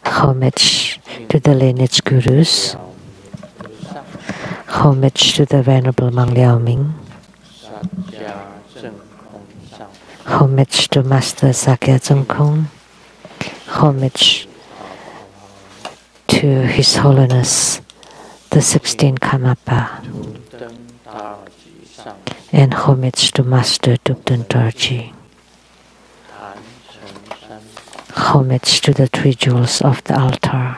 Homage to the lineage gurus. Homage to the Venerable Mang Liaoming. Homage to Master Sakya Zhengkong. Homage to His Holiness the 16th Karmapa. And homage to Master Dubden Dorji. Homage to the three jewels of the altar.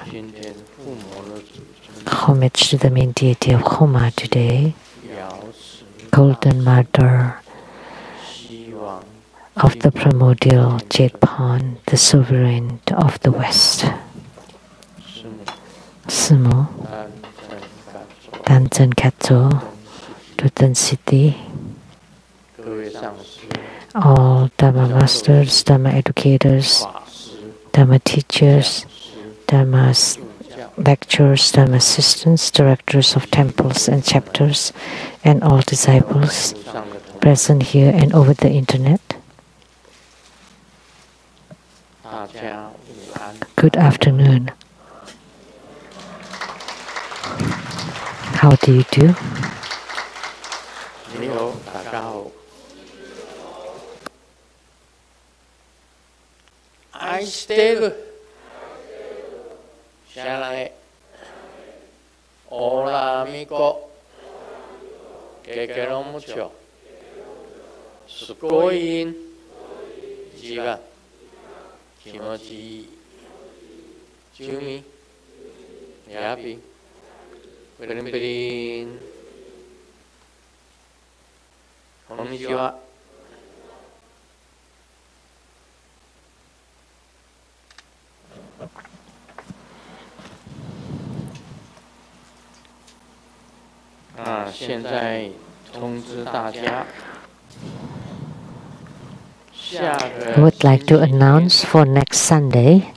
Homage to the main deity of Homa today, Golden Mother of the primordial jade pond, the sovereign of the West. Sumo, Danzen Katso, Dutton City, all Dharma masters, Dharma educators, Dharma teachers, Dharma lecturers, Dharma assistants, directors of temples and chapters, and all disciples present here and over the internet. Good afternoon. How do you do? I stay. Shalai. Hola amigo. Que quiero mucho. Sukoin. Jiga. Kimochi. Jumi. Yapi. Perin. Konnichiwa. I would like to announce for next Sunday,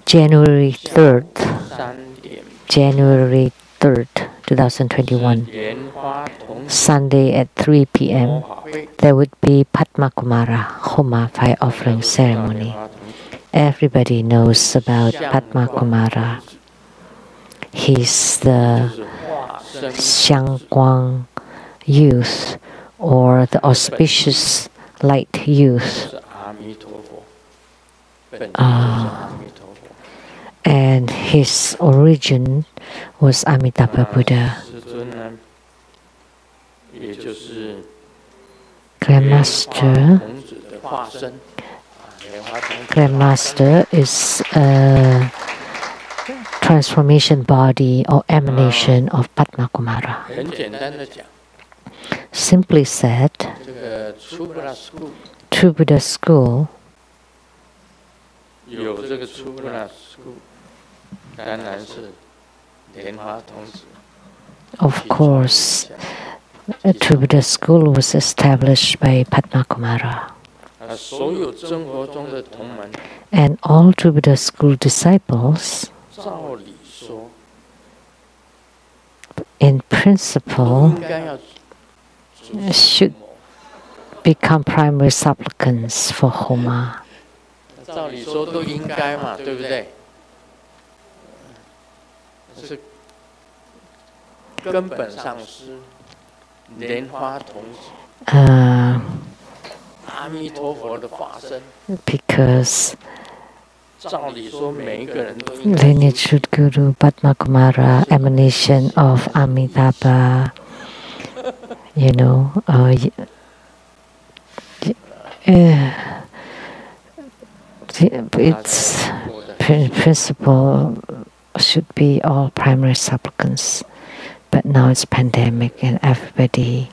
January 3rd, 2021, Sunday at 3 p.m., there would be Padma Kumara Homa fire offering ceremony. Everybody knows about Padma Kumara. He's the Xiangguang youth, or the auspicious light youth. And his origin was Amitabha Buddha. Grandmaster is a transformation body or emanation of Padma Kumara. Simply said, True Buddha School of course, True Buddha School was established by Padma Kumara. And all True Buddha School disciples, in principle, should become primary supplicants for Homa. Because lineage Guru Padma Kumara, emanation of Amitabha, its principle should be all primary supplicants. But now it's pandemic and everybody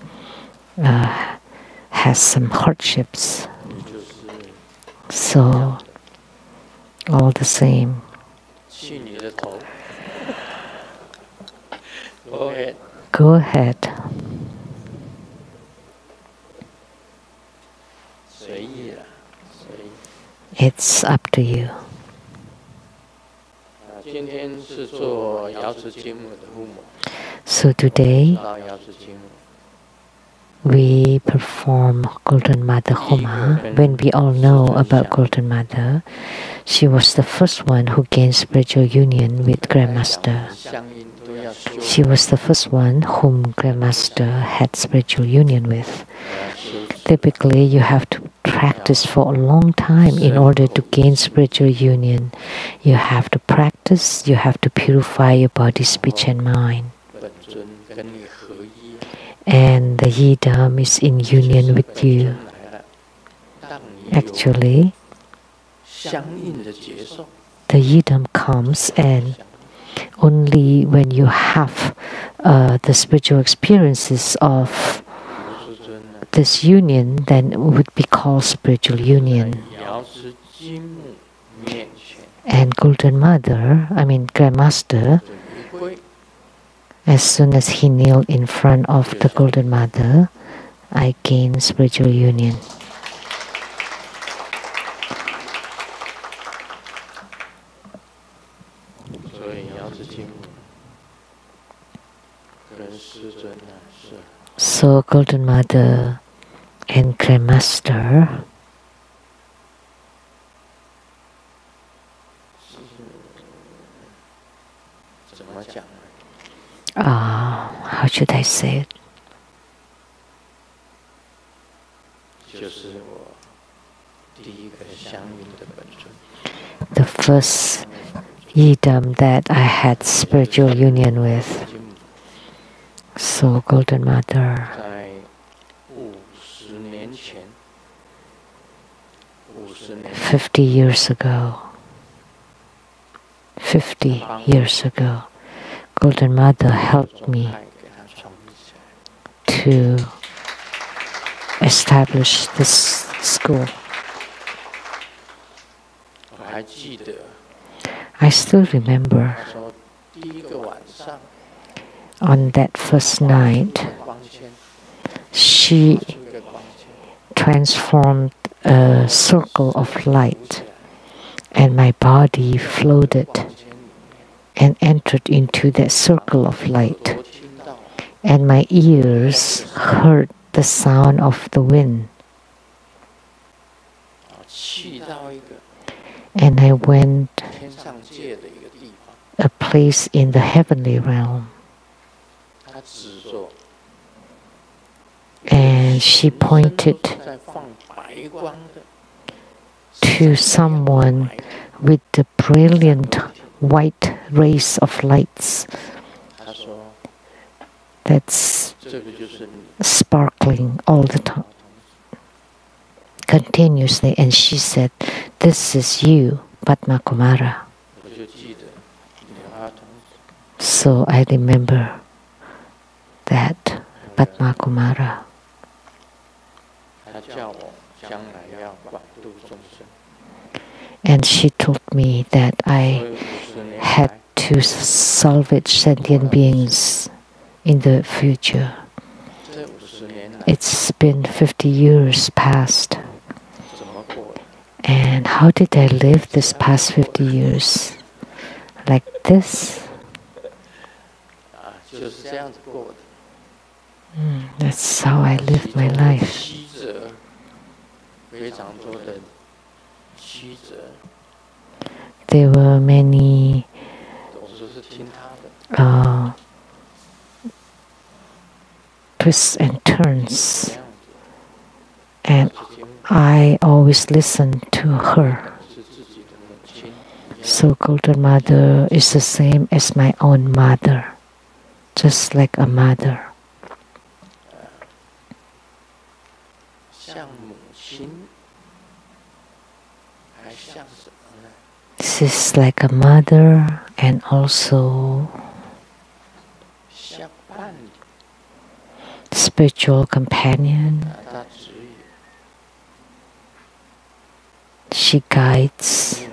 has some hardships. So, all the same. Go ahead. It's up to you. So today, we perform Golden Mother Homa. When we all know about Golden Mother, she was the first one who gained spiritual union with Grandmaster. She was the first one whom Grandmaster had spiritual union with. Typically, you have to practice for a long time in order to gain spiritual union. You have to practice, you have to purify your body, speech, and mind. And the Yidam is in union with you. Actually, the Yidam comes, and only when you have the spiritual experiences of this union, then it would be called spiritual union. And Golden Mother, Grandmaster, as soon as he kneeled in front of the Golden Mother, I gained spiritual union. So Golden Mother and Grandmaster how should I say it? The first Yidam that I had spiritual union with. So Golden Mother, 50 years ago, Golden Mother helped me to establish this school. I still remember on that first night, she transformed a circle of light, and my body floated and entered into that circle of light, and my ears heard the sound of the wind. And I went a place in the heavenly realm. And she pointed to someone with the brilliant white rays of lights that's sparkling all the time, continuously. And she said, "This is you, Padma Kumara." So I remember that Padma Kumara. And she told me that I had to salvage sentient beings in the future. It's been 50 years past. And how did I live this past 50 years? Like this? That's how I live my life. There were many twists and turns, and I always listened to her. So Golden Mother is the same as my own mother, just like a mother. She's like a mother and also spiritual companion. She guides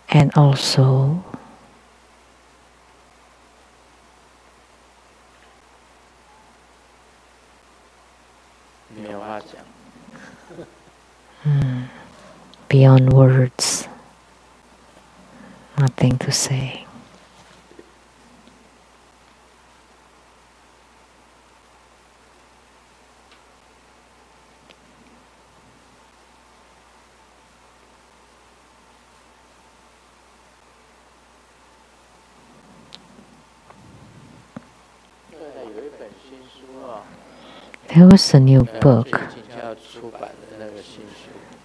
and also beyond words, nothing to say. There was a new book,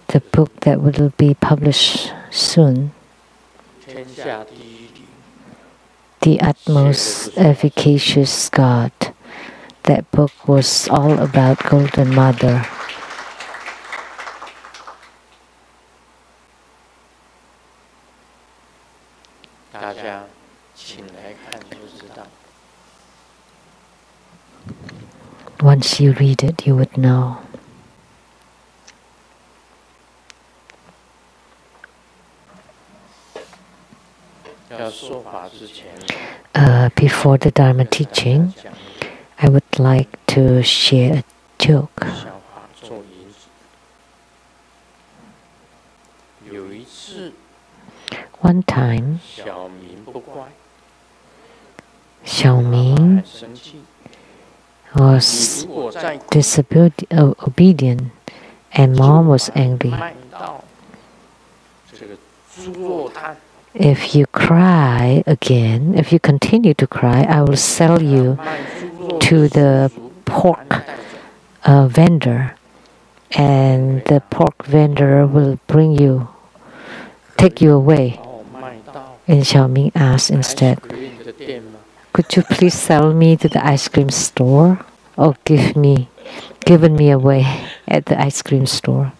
the book that will be published soon, The Utmost Efficacious God. That book was all about Golden Mother. Once you read it, you would know. Before the Dharma teaching, I would like to share a joke. One time, Xiaoming was disobedient and Mom was angry. If you cry again, if you continue to cry, I will sell you to the pork vendor, and the pork vendor will take you away. And Xiaoming asked instead, could you please sell me to the ice cream store, or given me away at the ice cream store?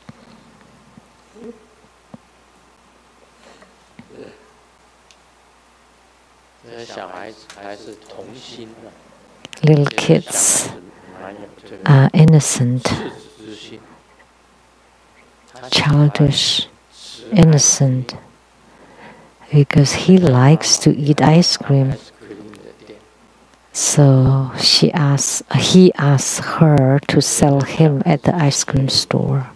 Little kids are innocent, childish, innocent, because he likes to eat ice cream. So he asked her to sell him at the ice cream store.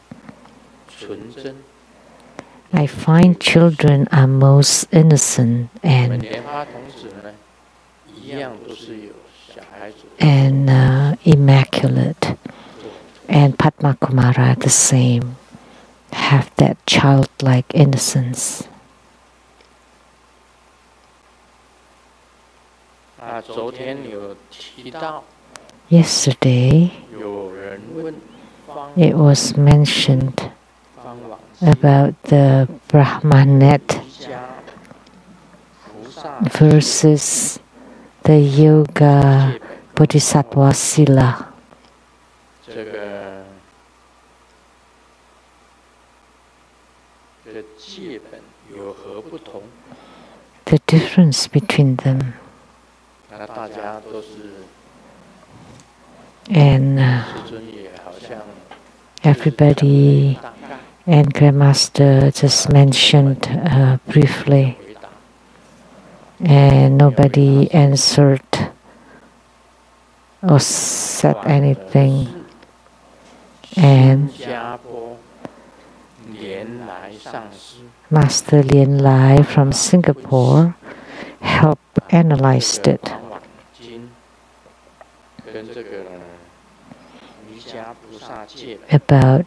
I find children are most innocent and immaculate, and Padma Kumara the same, have that childlike innocence. Yesterday, it was mentioned about the Brahmanet versus the Yoga Bodhisattva Sila. The difference between them. And everybody and Grandmaster just mentioned briefly, and nobody answered or said anything. And Master Lien Lai from Singapore helped analyze it. About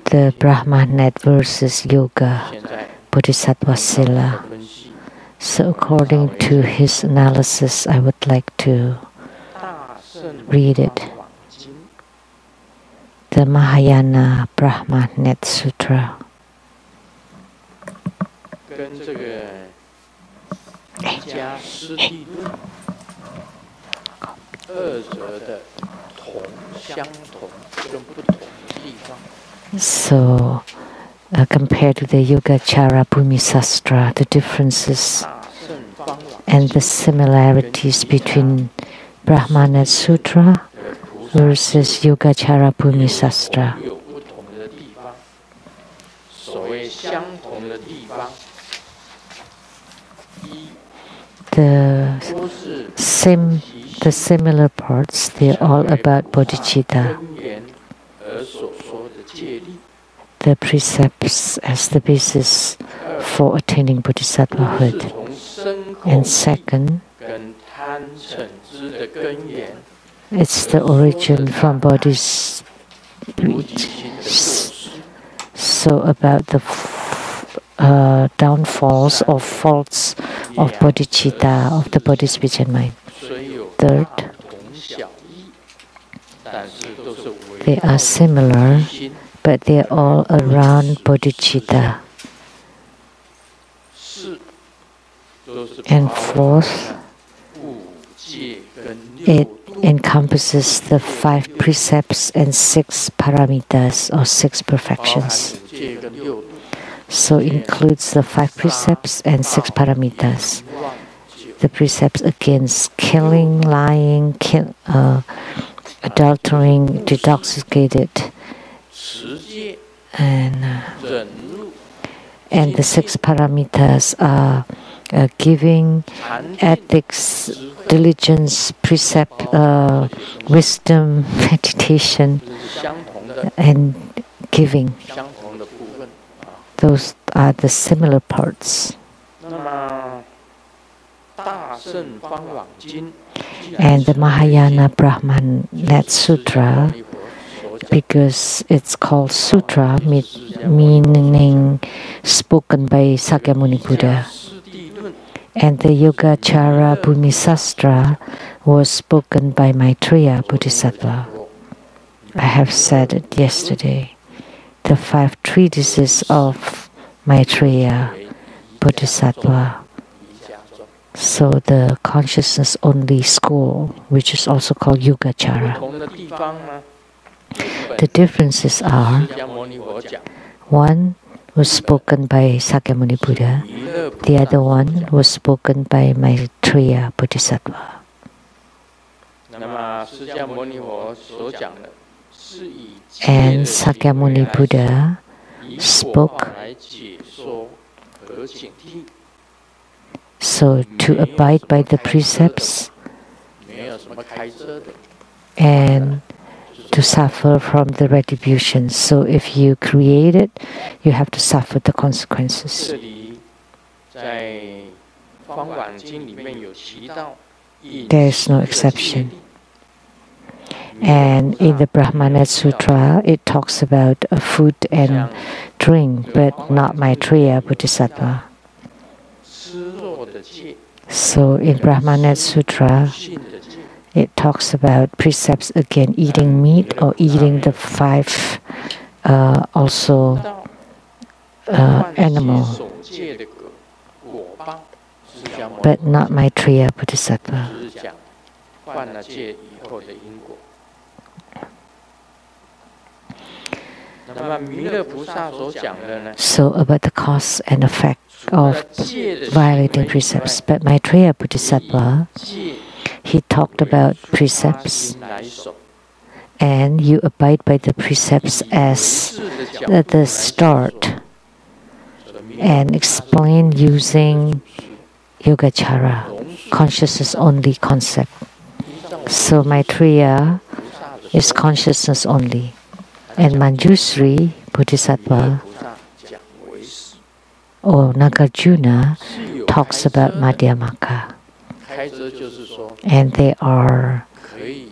the Brahmanet versus Yoga Bodhisattva Sila. So according to his analysis, I would like to read it. The Mahayana Brahmanet Sutra. So, compared to the Yogacara Bhumi Sastra, the differences and the similarities between Brahmanet Sutra versus Yogacara Bhumi Sastra. The similar parts, they're all about bodhicitta. The precepts as the basis for attaining bodhisattvahood. And second, it's the origin from bodies. So about the downfalls or faults of bodhicitta, of the body, speech and mind. Third, They are similar, but they are all around bodhicitta. And fourth, it encompasses the 5 precepts and 6 paramitas, or 6 perfections. So it includes the 5 precepts and 6 paramitas. The precepts against killing, lying, adultering, intoxicated, and the 6 paramitas are giving, ethics, diligence, precept, wisdom, meditation, and giving. Those are the similar parts. And the Mahayana Brahmanet Sutra, because it's called sutra, meaning spoken by Sakyamuni Buddha. And the Yogacara Bhumisastra was spoken by Maitreya Bodhisattva. I have said it yesterday. The 5 treatises of Maitreya Bodhisattva. So the consciousness only school, which is also called Yogacara. The differences are, one was spoken by Sakyamuni Buddha, the other one was spoken by Maitreya Bodhisattva. And Sakyamuni Buddha spoke so to abide by the precepts and to suffer from the retribution. So if you create it, you have to suffer the consequences. There is no exception. And in the Brahmanet Sutra, it talks about food and drink, but not Maitreya Bodhisattva. So in Brahmanet Sutra, it talks about precepts again, eating meat or eating the 5 animal, but not Maitreya Bodhisattva. So about the cause and effect of violating precepts. But Maitreya Bodhisattva, he talked about precepts, and you abide by the precepts as the start, and explain using Yogacara, consciousness only concept. So Maitreya is consciousness only, and Manjusri Bodhisattva or Nagarjuna talks about Madhyamaka, and they are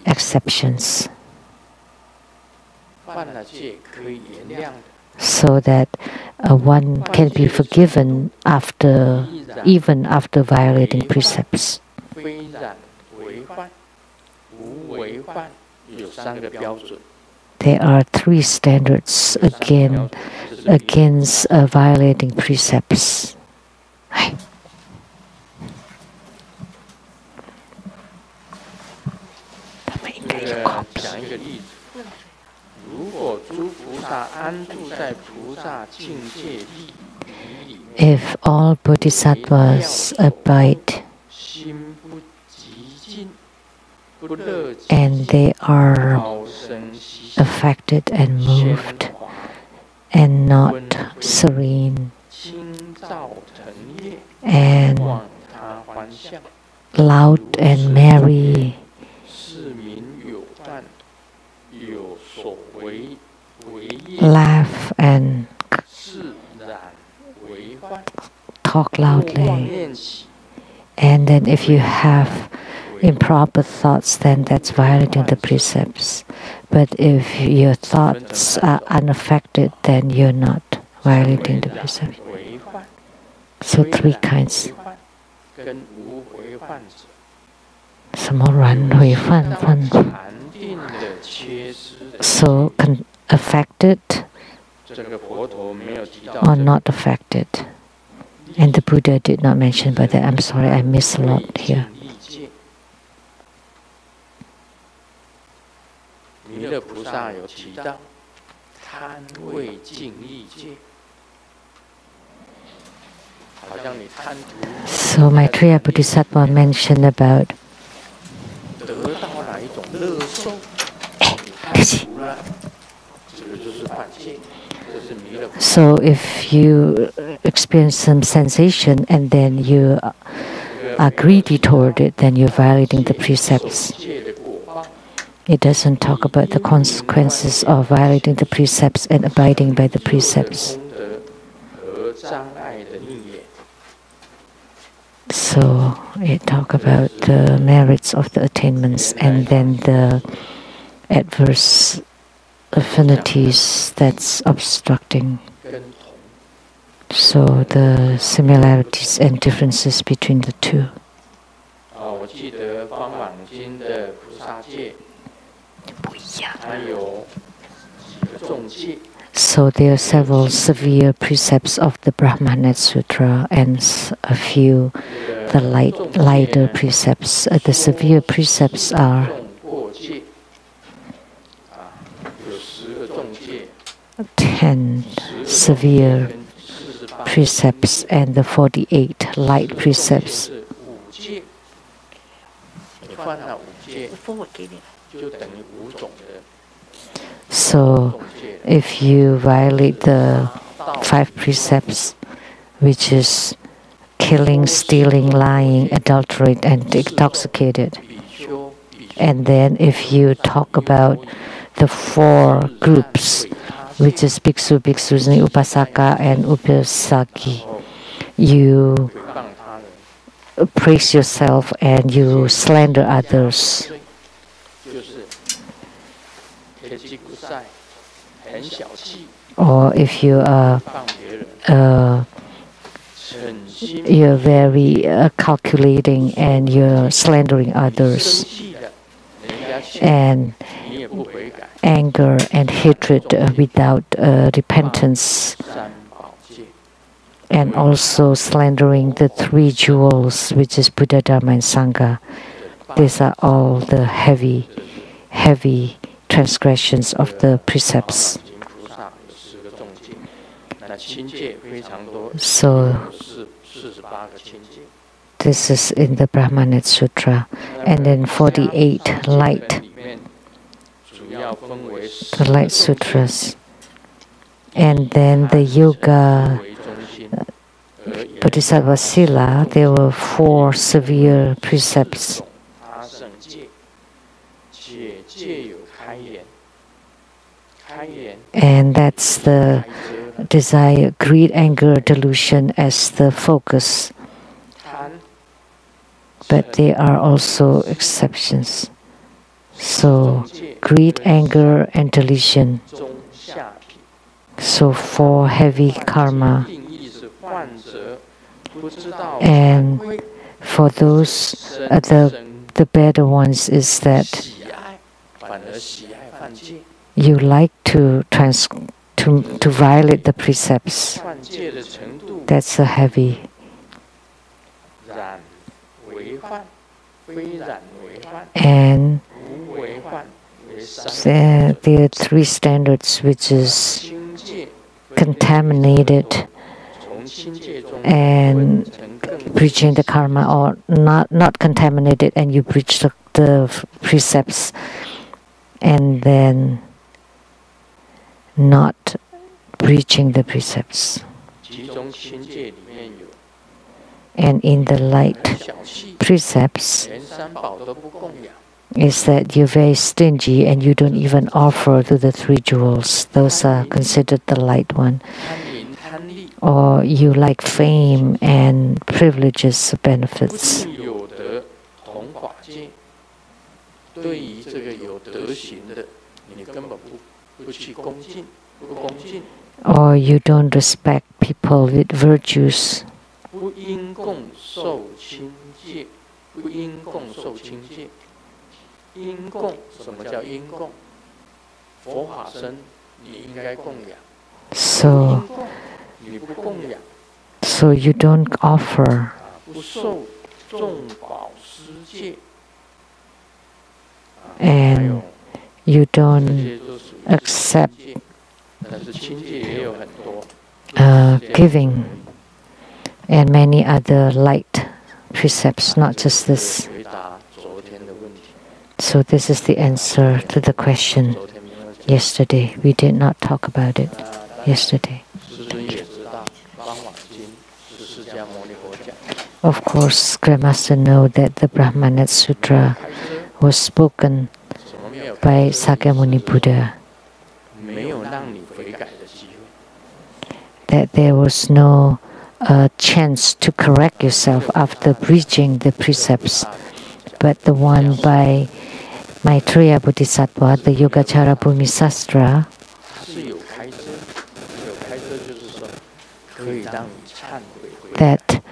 exceptions, so that one can be forgiven even after violating precepts. There are 3 standards against violating precepts. If all bodhisattvas abide and they are affected and moved and not serene and loud and merry, laugh and talk loudly, and then if you have improper thoughts, then that's violating the precepts. But if your thoughts are unaffected, then you're not violating the precepts. So 3 kinds. So affected or not affected. And the Buddha did not mention, but I'm sorry, I missed a lot here. So Maitreya Bodhisattva mentioned about so if you experience some sensation and then you are greedy toward it, then you're violating the precepts. It doesn't talk about the consequences of violating the precepts and abiding by the precepts. So it talks about the merits of the attainments and then the adverse affinities that's obstructing. So the similarities and differences between the two. So there are several severe precepts of the Brahmanet Sutra and a few the lighter precepts. The severe preceps are 10 severe precepts and the 48 light precepts. So if you violate the 5 precepts, which is killing, stealing, lying, adulterate, and intoxicated, and then if you talk about the 4 groups, which is Bhiksu, Bhikshusni, Upasaka, and Upasaki, you praise yourself and you slander others. Or if you are you're very calculating and you're slandering others, and anger and hatred without repentance, and also slandering the 3 jewels, which is Buddha, Dharma, and Sangha. These are all the heavy transgressions of the precepts. So this is in the Brahmanet Sutra. And then 48 light, the light sutras. And then the Yoga Bodhisattva Sila, there were 4 severe precepts. And that's the desire, greed, anger, delusion as the focus. But there are also exceptions. So greed, anger, and delusion. So 4 heavy karma. And for those, the better ones is that you like to violate the precepts. That's a heavy. And there are 3 standards, which is contaminated and breaching the karma, or not contaminated and you breach the precepts, and then not breaching the precepts. And in the light precepts is that you're very stingy and you don't even offer to the 3 jewels. Those are considered the light one. Or you like fame and privileges, benefits. Or you don't respect people with virtues. 不因供受清戒。因供，什么叫因供？佛法僧你应该供养。So, 你不供养。so you don't offer. 不受众宝施戒。And you don't accept giving and many other light precepts, not just this. So this is the answer to the question yesterday. We did not talk about it yesterday. Of course, Grandmaster knows that the Brahmanet Sutra was spoken by Sakyamuni Buddha, that there was no chance to correct yourself after breaching the precepts, but the one by Maitreya Bodhisattva, the Yogacara Bhumisastra, that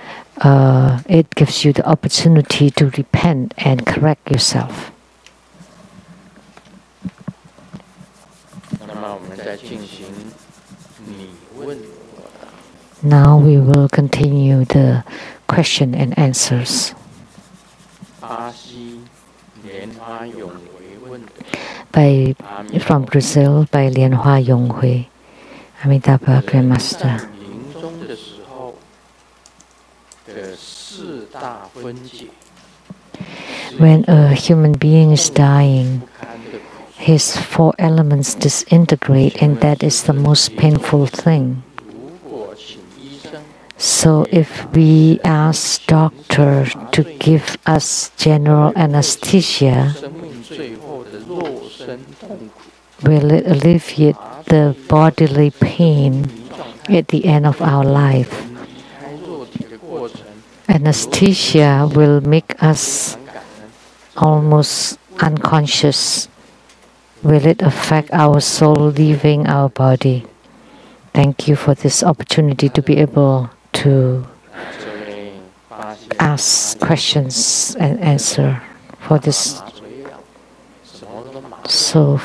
it gives you the opportunity to repent and correct yourself. Now we will continue the question and answers. From Brazil, by Lianhua Yonghui. Amitabha Grandmaster. When a human being is dying, his four elements disintegrate, and that is the most painful thing. So if we ask doctor to give us general anesthesia, will it alleviate the bodily pain at the end of our life? Anesthesia will make us almost unconscious. Will it affect our soul leaving our body? Thank you for this opportunity to be able to ask questions and answer for this. So,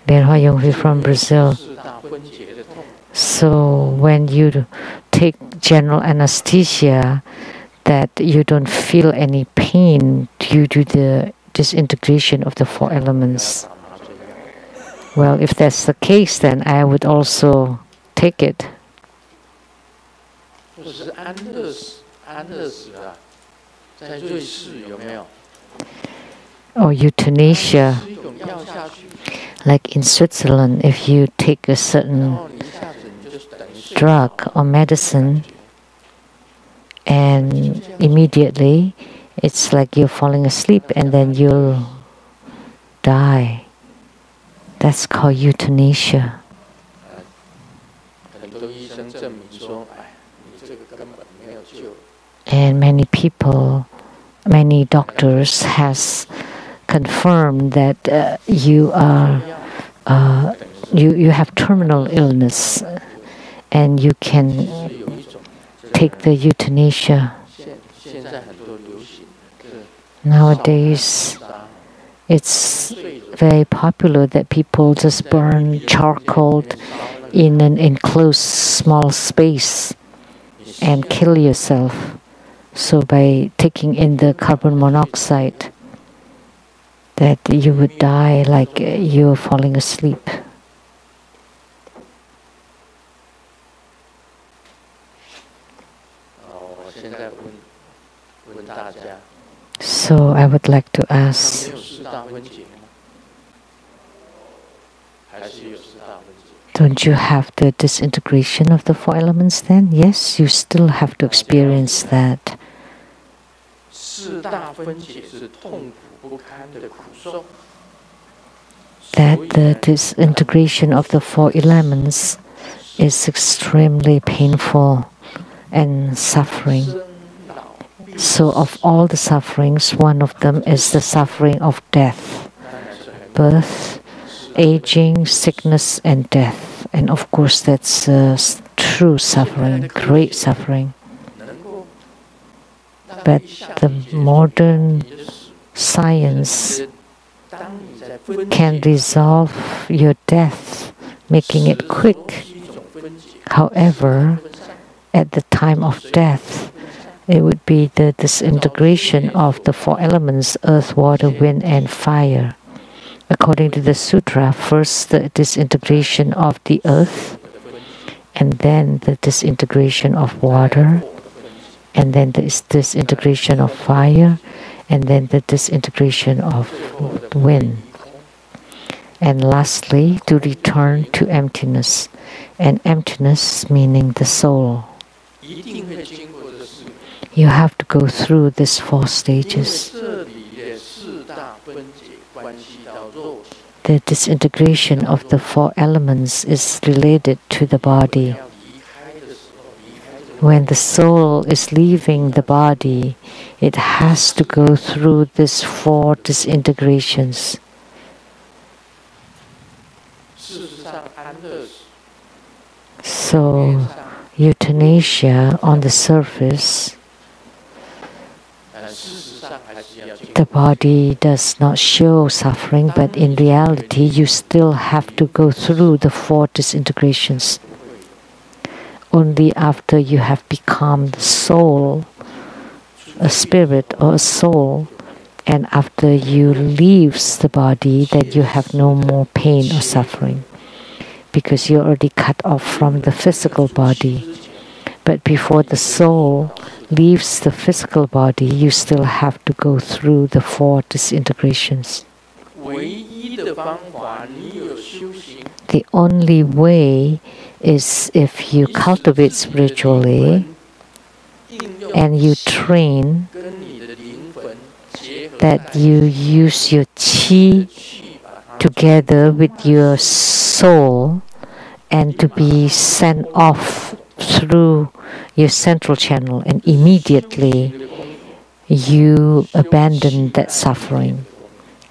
Lianhua Yonghui from Brazil. So, when you take general anesthesia, that you don't feel any pain due to the disintegration of the four elements. Well, if that's the case, then I would also take it. Or euthanasia. Like in Switzerland, if you take a certain drug or medicine, and immediately it's like you're falling asleep and then you'll die. That's called euthanasia. And many people, many doctors has confirmed that you have terminal illness and you can take the euthanasia. Nowadays, it's very popular that people just burn charcoal in an enclosed small space and kill yourself. So by taking in the carbon monoxide, that you would die like you're falling asleep. So I would like to ask, don't you have the disintegration of the four elements then? Yes, you still have to experience that. That the disintegration of the four elements is extremely painful and suffering. So of all the sufferings, one of them is the suffering of death, birth, aging, sickness, and death. And of course, that's true suffering, great suffering. But the modern science can resolve your death, making it quick. However, at the time of death, it would be the disintegration of the four elements, earth, water, wind, and fire. According to the sutra, first the disintegration of the earth, and then the disintegration of water, and then the disintegration of fire, and then the disintegration of wind. And lastly, to return to emptiness, and emptiness meaning the soul. You have to go through these 4 stages. The disintegration of the 4 elements is related to the body. When the soul is leaving the body, it has to go through these 4 disintegrations. So, euthanasia on the surface, the body does not show suffering, but in reality you still have to go through the 4 disintegrations. Only after you have become the soul, a spirit or a soul, and after you leave the body, that you have no more pain or suffering, because you're already cut off from the physical body. But before the soul leaves the physical body, you still have to go through the 4 disintegrations. The only way is if you cultivate spiritually and you train, that you use your qi together with your soul and to be sent off through your central channel, and immediately you abandon that suffering.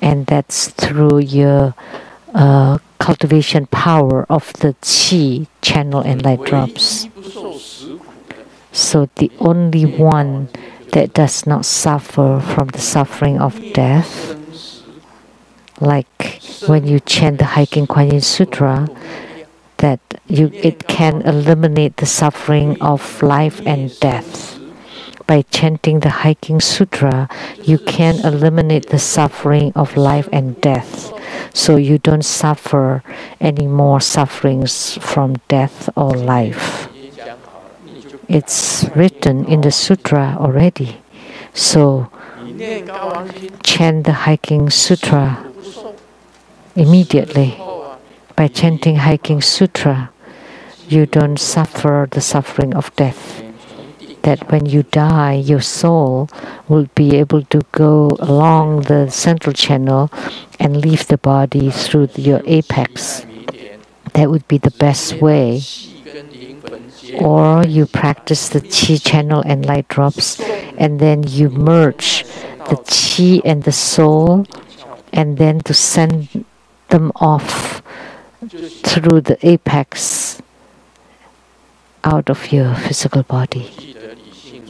And that's through your cultivation power of the qi channel and light drops. So the only one that does not suffer from the suffering of death, like when you chant the Hiking Kuan Yin Sutra, that it can eliminate the suffering of life and death. By chanting the Hiking Sutra, you can eliminate the suffering of life and death, so you don't suffer any more sufferings from death or life. It's written in the sutra already. So chant the Hiking Sutra immediately. By chanting Hiking Sutra, you don't suffer the suffering of death. That when you die, your soul will be able to go along the central channel and leave the body through your apex. That would be the best way. Or you practice the qi channel and light drops, and then you merge the qi and the soul, and then to send them off through the apex out of your physical body.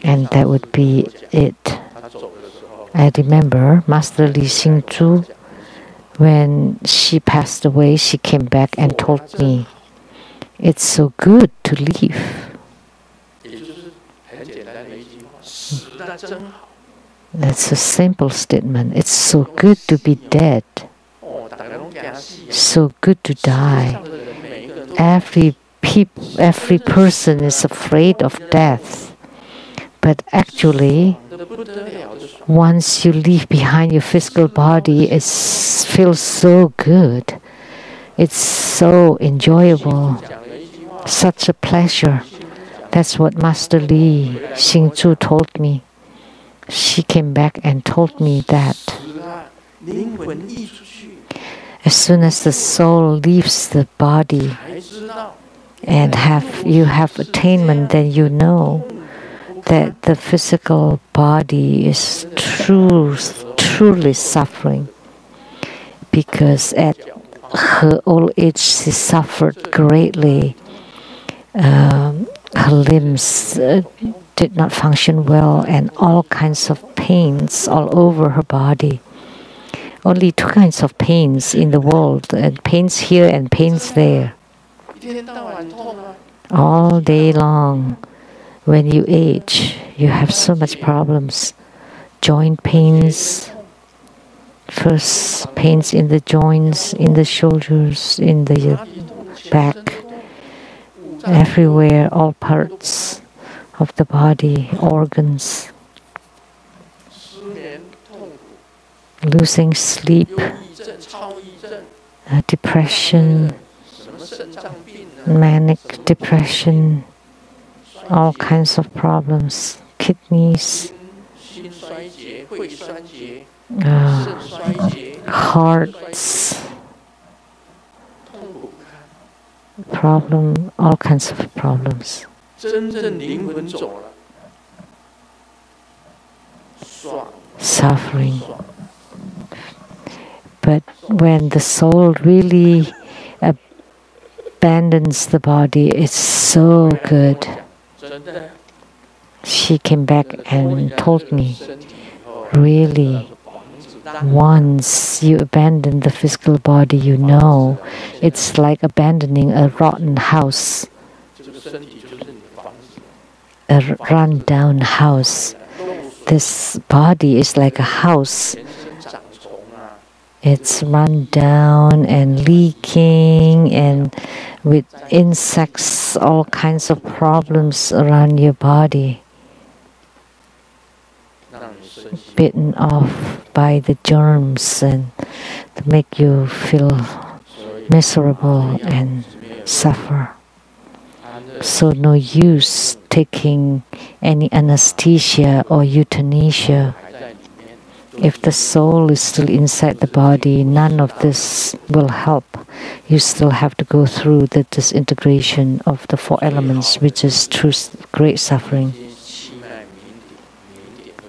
And that would be it. I remember Master Li Xingzhu, when she passed away, she came back and told me, "It's so good to live." That's a simple statement. It's so good to be dead. So good to die. Every person is afraid of death. But actually, once you leave behind your physical body, it feels so good. It's so enjoyable. Such a pleasure. That's what Master Li Xingzhu told me. She came back and told me that as soon as the soul leaves the body and you have attainment, then you know that the physical body is truly suffering, because at her old age she suffered greatly. Her limbs did not function well, and all kinds of pains all over her body. Only two kinds of pains in the world, and pains here and pains there. All day long, when you age, you have so much problems. Joint pains, first pains in the joints, in the shoulders, in the back, everywhere, all parts of the body, organs. Losing sleep, depression, manic depression, all kinds of problems, kidneys, hearts, problem, all kinds of problems. Suffering. But when the soul really abandons the body, it's so good. She came back and told me, really, once you abandon the physical body, you know, it's like abandoning a rotten house, a run-down house. This body is like a house. It's run down and leaking and with insects, all kinds of problems around your body. Bitten off by the germs and to make you feel miserable and suffer. So no use taking any anesthesia or euthanasia. If the soul is still inside the body, none of this will help. You still have to go through the disintegration of the four elements, which is true great suffering.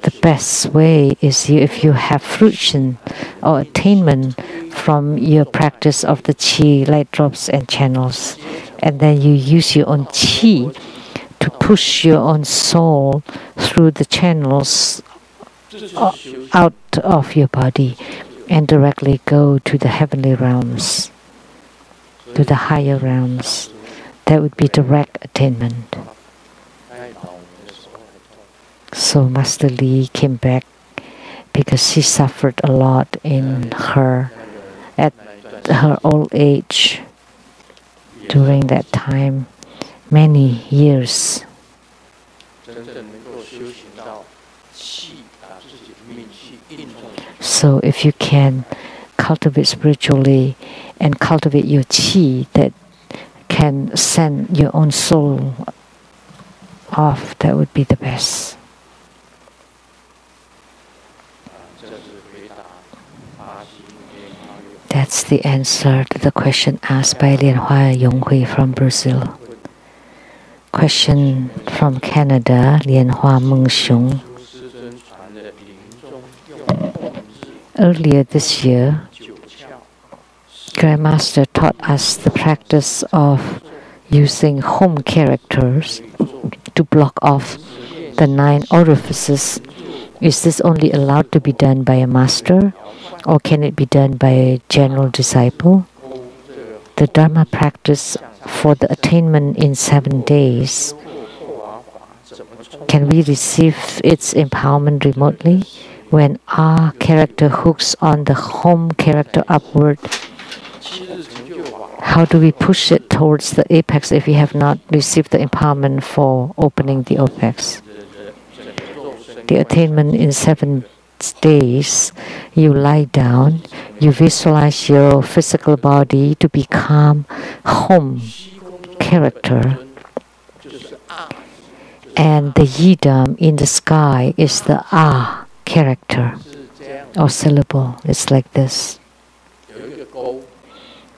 The best way is if you have fruition or attainment from your practice of the qi, light drops and channels, and then you use your own qi to push your own soul through the channels out of your body and directly go to the heavenly realms, to the higher realms. That would be direct attainment. So Master Li came back because she suffered a lot in at her old age during that time, many years. So if you can cultivate spiritually and cultivate your qi that can send your own soul off, that would be the best. That's the answer to the question asked by Lianhua Yonghui from Brazil. Question from Canada, Lianhua Mengxiong. Earlier this year, Grandmaster taught us the practice of using home characters to block off the 9 orifices. Is this only allowed to be done by a master, or can it be done by a general disciple? The Dharma practice for the attainment in 7 days, can we receive its empowerment remotely? When our character hooks on the home character upward, how do we push it towards the apex if we have not received the empowerment for opening the apex? The attainment in 7 days, you lie down, you visualize your physical body to become home character, and the yidam in the sky is the ah character or syllable. It's like this.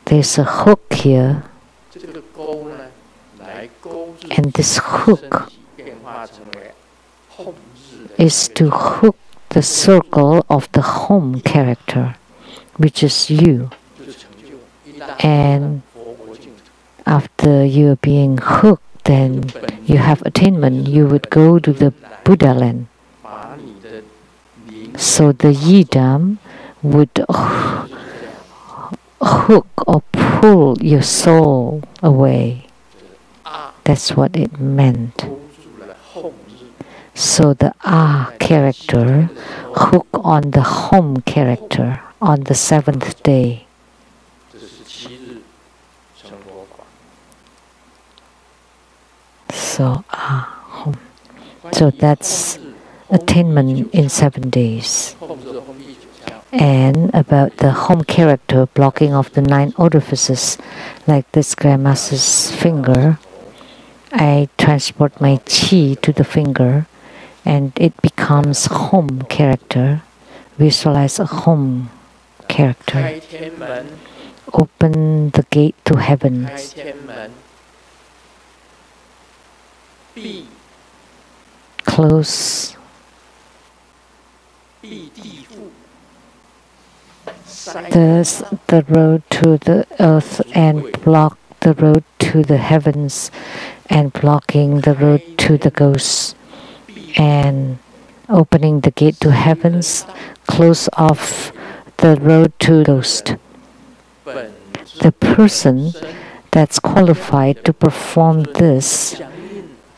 There's a hook here, and this hook is to hook the circle of the home character, which is you. And after you're being hooked, then you have attainment, you would go to the Buddha land. So the yidam would hook or pull your soul away. That's what it meant. So the character hook on the home character on the 7th day. So home. So that's attainment in 7 days. And about the home character, blocking of the 9 orifices, like this Grandmaster's finger, I transport my chi to the finger and it becomes home character. Visualize a home character. Open the gate to heaven. Close the road to the earth and block the road to the heavens and blocking the road to the ghosts and opening the gate to heavens, close off the road to ghost. The person that's qualified to perform this,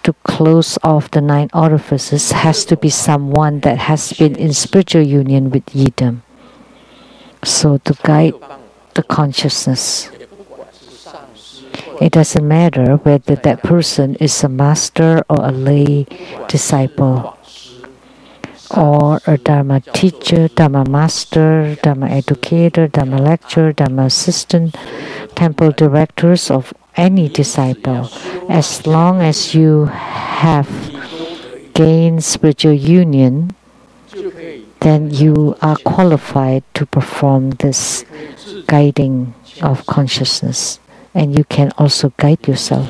to close off the 9 orifices, has to be someone that has been in spiritual union with Yidam. So to guide the consciousness, it doesn't matter whether that person is a master or a lay disciple, or a Dharma teacher, Dharma master, Dharma educator, Dharma lecturer, Dharma assistant, temple directors of any disciple. As long as you have gained spiritual union, then you are qualified to perform this guiding of consciousness. And you can also guide yourself.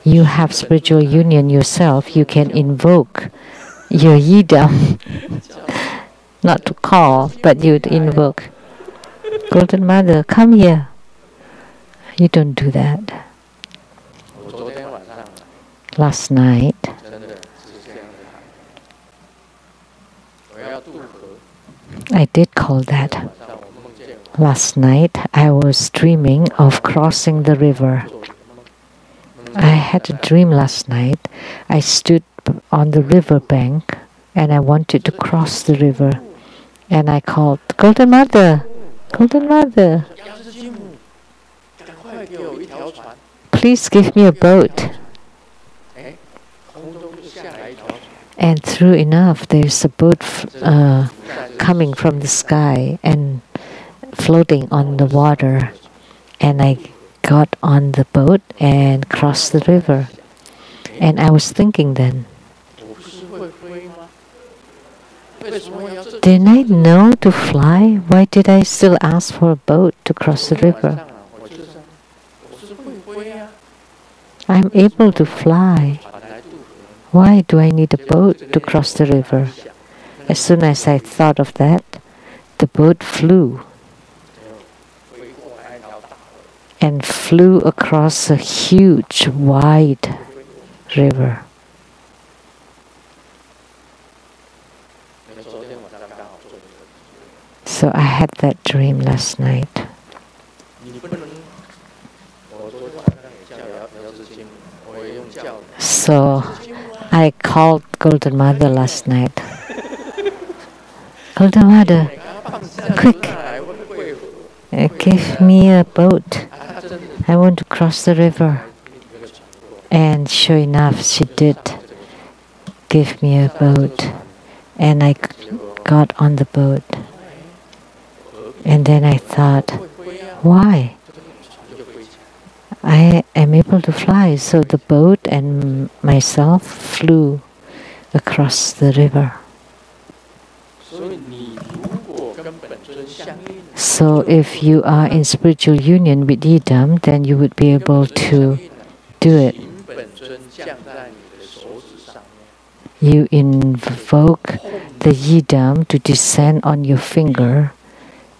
You have spiritual union yourself, you can invoke your yidam. Not to call, but you'd invoke. Golden Mother, come here. You don't do that. Last night, I did call that. Last night, I was dreaming of crossing the river. I had a dream last night. I stood on the river bank and I wanted to cross the river. And I called, Golden Mother, Golden Mother, please give me a boat. And true enough, there's a boat coming from the sky and floating on the water. And I got on the boat and crossed the river. And I was thinking then, didn't I know to fly? Why did I still ask for a boat to cross the river? I'm able to fly. Why do I need a boat to cross the river? As soon as I thought of that, the boat flew and flew across a huge, wide river. So I had that dream last night. So I called Golden Mother last night. Golden Mother, quick, give me a boat. I want to cross the river. And sure enough, she did give me a boat. And I got on the boat. And then I thought, why? I am able to fly. So the boat and myself flew across the river. So if you are in spiritual union with Yidam, then you would be able to do it. You invoke the Yidam to descend on your finger,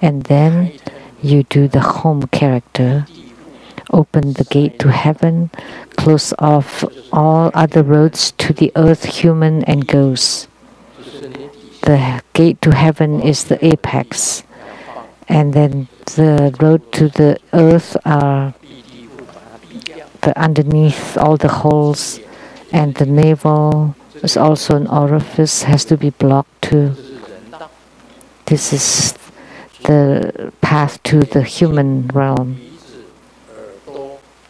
and then you do the home character. open the gate to heaven, close off all other roads to the earth, human and ghosts. The gate to heaven is the apex, and then the road to the earth are the underneath all the holes, and the navel is also an orifice, has to be blocked too. This is the path to the human realm.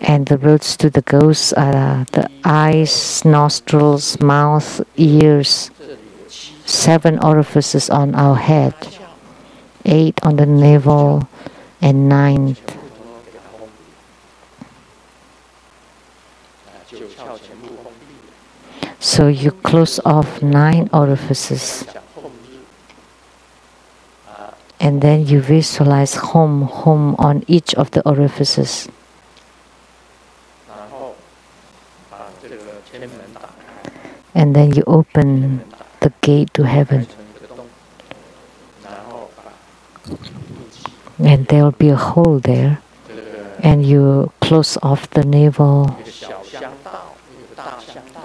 And the roads to the ghosts are the eyes, nostrils, mouth, ears, 7 orifices on our head, 8 on the navel, and 9. So you close off 9 orifices. And then you visualize home on each of the orifices. And then you open the gate to heaven. And there will be a hole there. And you close off the navel.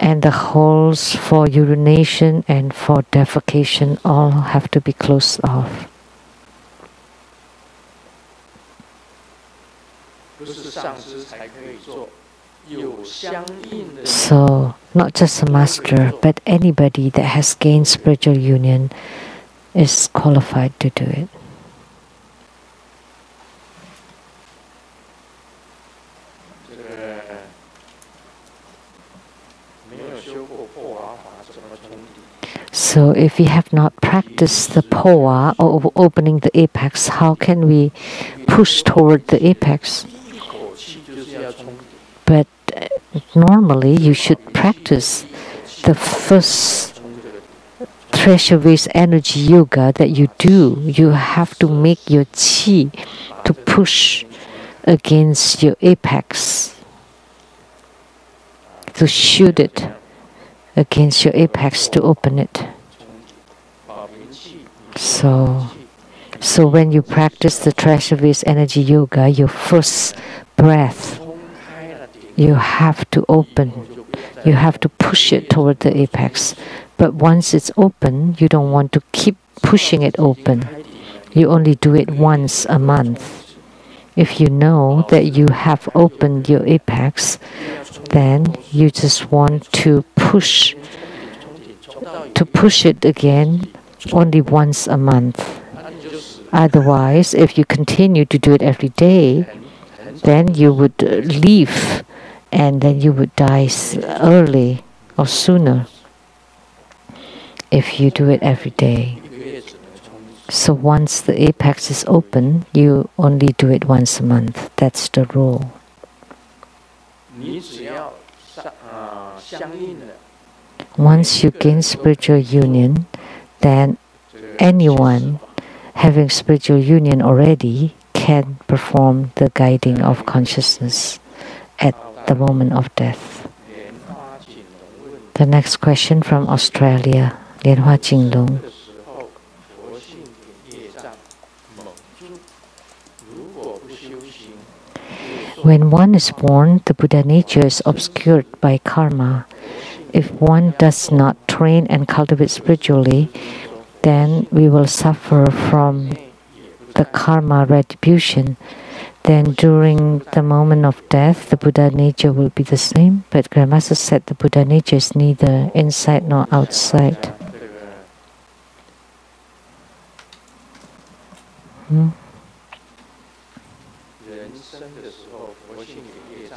And the holes for urination and for defecation all have to be closed off. So, not just a master, but anybody that has gained spiritual union is qualified to do it. So if we have not practiced the powa or opening the apex, how can we push toward the apex? But normally you should practice the first treasure-based energy yoga that you do. You have to make your chi to push against your apex, to shoot it against your apex to open it. So when you practice the treasure-based energy yoga, your first breath, you have to open. You have to push it toward the apex. But once it's open, you don't want to keep pushing it open. You only do it once a month. If you know that you have opened your apex, then you just want to push it again only once a month. Otherwise, if you continue to do it every day, then you would leave and then you would die early or sooner if you do it every day. So once the apex is open, you only do it once a month. That's the rule. Once you gain spiritual union, then anyone having spiritual union already can perform the guiding of consciousness at the moment of death. The next question from Australia, Lian Hua Jinglong. When one is born, the Buddha nature is obscured by karma. If one does not train and cultivate spiritually, then we will suffer from the karma retribution. Then during the moment of death, the Buddha nature will be the same. But Grandmaster said the Buddha nature is neither inside nor outside.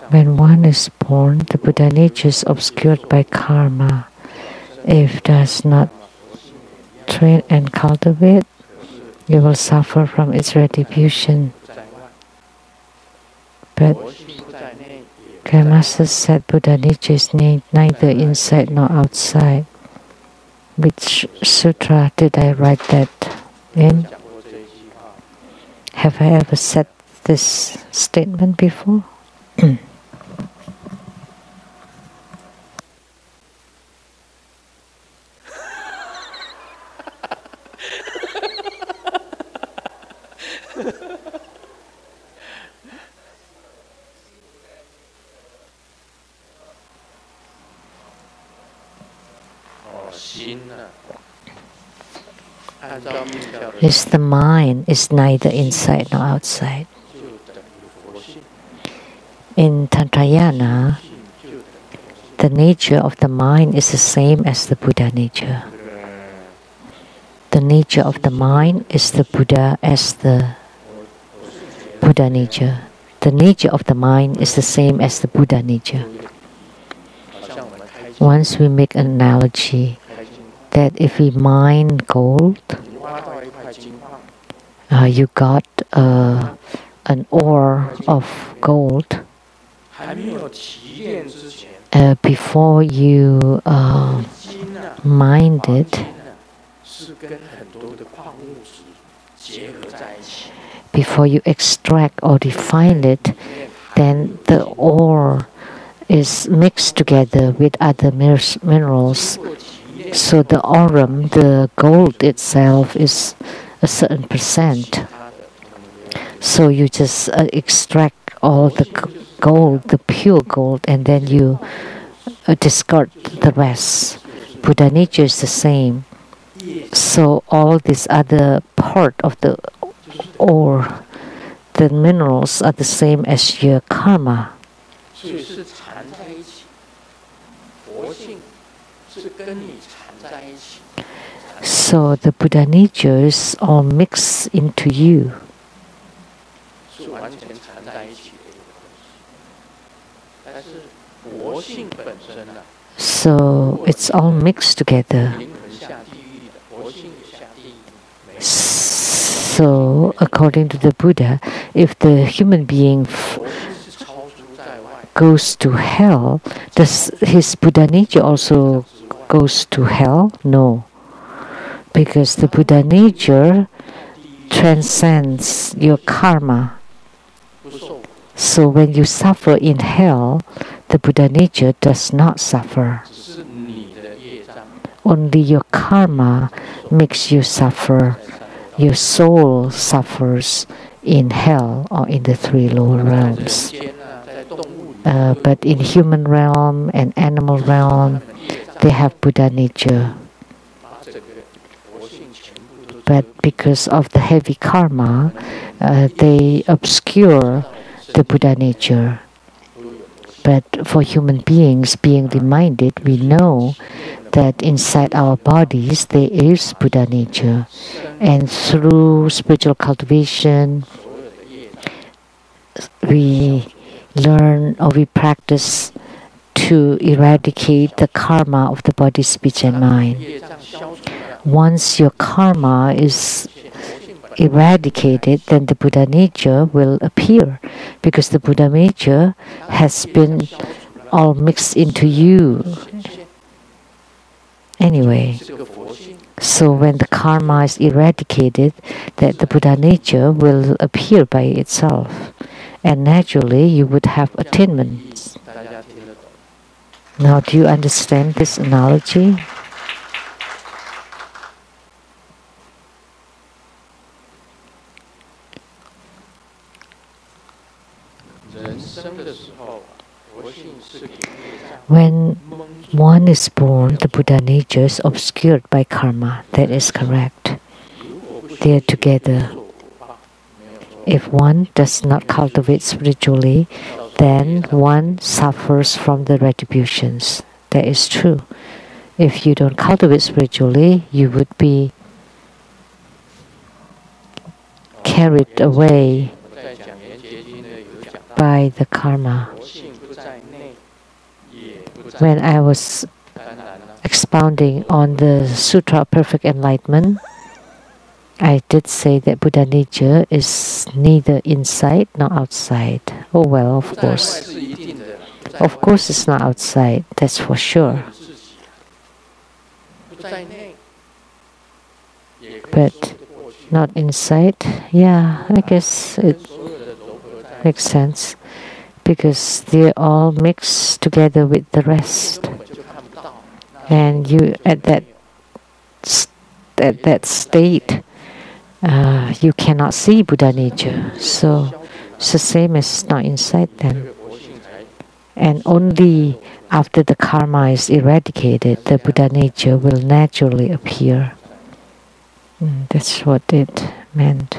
When one is born, the Buddha nature is obscured by karma. If does not train and cultivate, you will suffer from its retribution. But Grandmaster said Buddha nature is neither inside nor outside. Which sutra did I write that in? Have I ever said this statement before? is the mind is neither inside nor outside. In Tantrayana, the nature of the mind is the same as the Buddha nature. The nature of the mind is the Buddha as the Buddha nature. The nature of the mind is the same as the Buddha nature. Once we make an analogy that if we mine gold, you got an ore of gold. Before you mined it, before you extract or refine it, then the ore is mixed together with other minerals. So the aurum, the gold itself, is a certain percent. So you just extract all the gold, the pure gold, and then you discard the rest. Buddha nature is the same. So all this other part of the ore, the minerals, are the same as your karma. So the Buddha nature is all mixed into you. So it's all mixed together. So according to the Buddha, if the human being goes to hell, does his Buddha nature also goes to hell? No. Because the Buddha nature transcends your karma. So when you suffer in hell, the Buddha nature does not suffer. Only your karma makes you suffer. Your soul suffers in hell or in the three lower realms. But in human realm and animal realm, they have Buddha nature. But because of the heavy karma, they obscure the Buddha nature. But for human beings, being reminded, we know that inside our bodies there is Buddha nature. And through spiritual cultivation, we learn or we practice to eradicate the karma of the body, speech, and mind. Once your karma is eradicated, then the Buddha nature will appear, because the Buddha nature has been all mixed into you. Anyway, so when the karma is eradicated, that the Buddha nature will appear by itself, and naturally you would have attainments. Now, do you understand this analogy? When one is born, the Buddha nature is obscured by karma. That is correct. They are together. If one does not cultivate spiritually, then one suffers from the retributions. That is true. If you don't cultivate spiritually, you would be carried away by the karma. When I was expounding on the Sutra of Perfect Enlightenment, I did say that Buddha nature is neither inside nor outside. Oh well, of course. Of course it's not outside, that's for sure. But not inside? Yeah, I guess it makes sense. Because they're all mixed together with the rest. And you, at that state, you cannot see Buddha nature. So it's the same as not inside then. And only after the karma is eradicated, the Buddha nature will naturally appear. That's what it meant.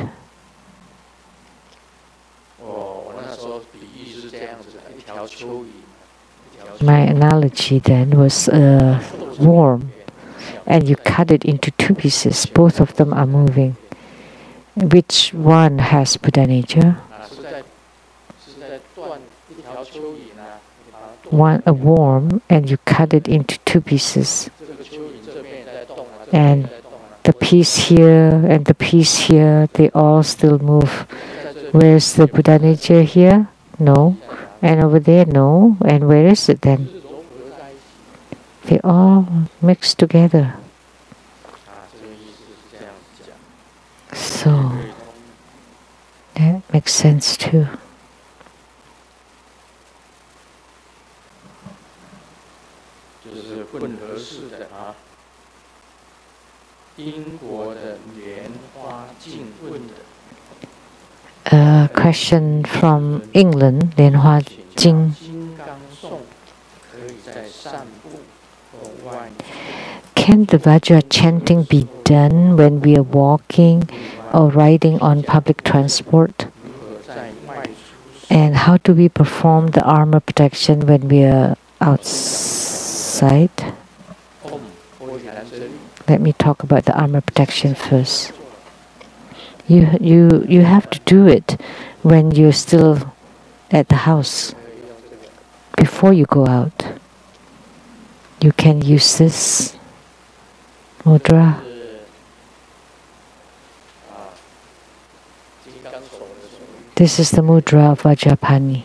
My analogy then was a worm, and you cut it into two pieces. Both of them are moving. Which one has Buddha nature? One, a worm, and you cut it into two pieces. And the piece here and the piece here, they all still move. Where's the Buddha nature here? No. And over there, no. And where is it then? They all mix together. So that makes sense too. A question from England, Lianhua Jing. Can the Vajra chanting be done when we are walking or riding on public transport? And how do we perform the armor protection when we are outside? Let me talk about the armor protection first. You have to do it when you're still at the house, before you go out. You can use this mudra. This is the mudra of Vajrapani.